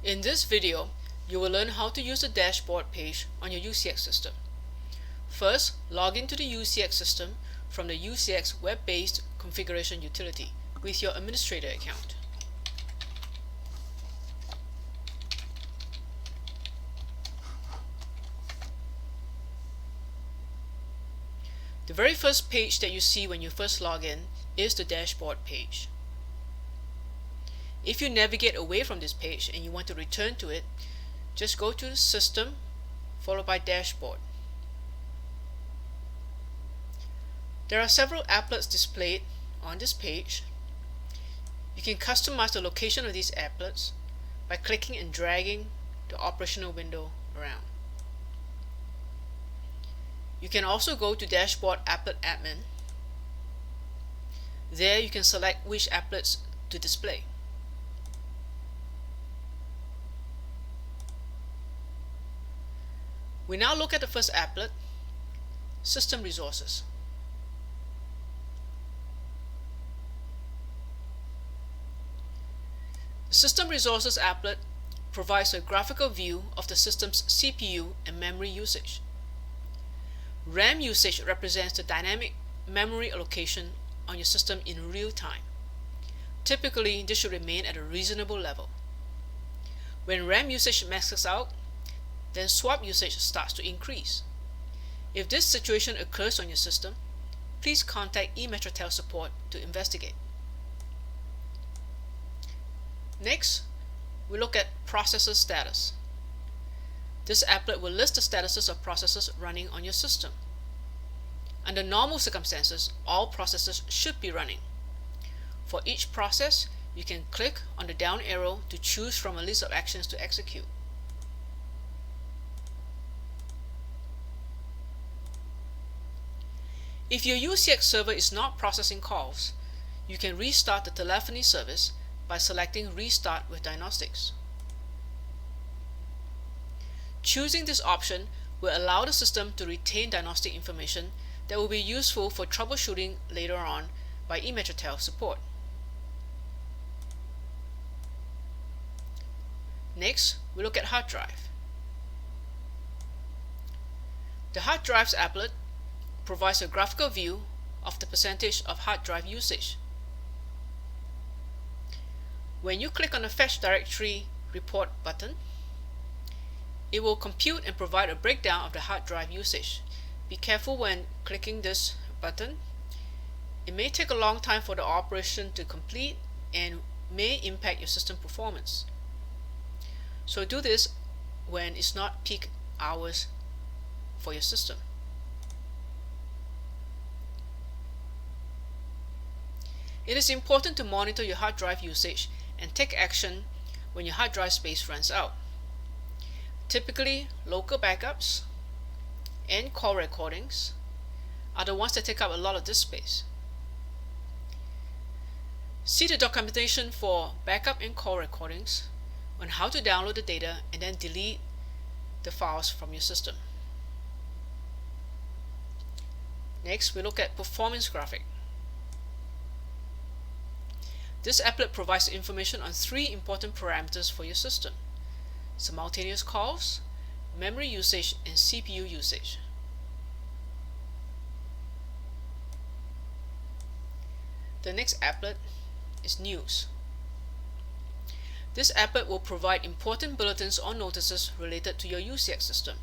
In this video, you will learn how to use the dashboard page on your UCx system. First, log into the UCx system from the UCx Web-based Configuration Utility with your administrator account. The very first page that you see when you first log in is the dashboard page. If you navigate away from this page and you want to return to it, just go to System followed by Dashboard. There are several applets displayed on this page. You can customize the location of these applets by clicking and dragging the operational window around. You can also go to Dashboard Applet Admin. There you can select which applets to display. We now look at the first applet, System Resources. The System Resources applet provides a graphical view of the system's CPU and memory usage. RAM usage represents the dynamic memory allocation on your system in real time. Typically, this should remain at a reasonable level. When RAM usage maxes out, then swap usage starts to increase. If this situation occurs on your system, please contact E-MetroTel support to investigate. Next, we look at processor status. This applet will list the statuses of processes running on your system. Under normal circumstances, all processes should be running. For each process, you can click on the down arrow to choose from a list of actions to execute. If your UCx server is not processing calls, you can restart the telephony service by selecting Restart with Diagnostics. Choosing this option will allow the system to retain diagnostic information that will be useful for troubleshooting later on by E-MetroTel support. Next, we look at hard drive. The hard drives applet provides a graphical view of the percentage of hard drive usage. When you click on the Fetch Directory Report button, it will compute and provide a breakdown of the hard drive usage. Be careful when clicking this button. It may take a long time for the operation to complete and may impact your system performance. So do this when it's not peak hours for your system. It is important to monitor your hard drive usage and take action when your hard drive space runs out. Typically, local backups and call recordings are the ones that take up a lot of disk space. See the documentation for backup and call recordings on how to download the data and then delete the files from your system. Next, we look at performance graphic. This applet provides information on three important parameters for your system: simultaneous calls, memory usage, and CPU usage. The next applet is News. This applet will provide important bulletins or notices related to your UCx system.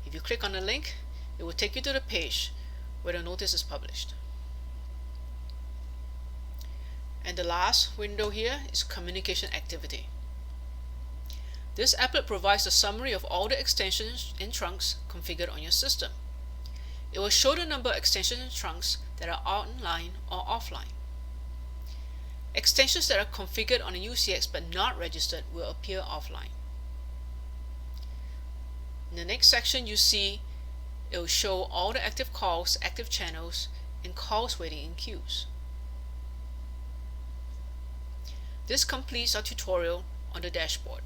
If you click on the link, it will take you to the page where the notice is published. And the last window here is Communication Activity. This applet provides a summary of all the extensions and trunks configured on your system. It will show the number of extensions and trunks that are online or offline. Extensions that are configured on a UCx but not registered will appear offline. In the next section, you see it will show all the active calls, active channels, and calls waiting in queues. This completes our tutorial on the dashboard.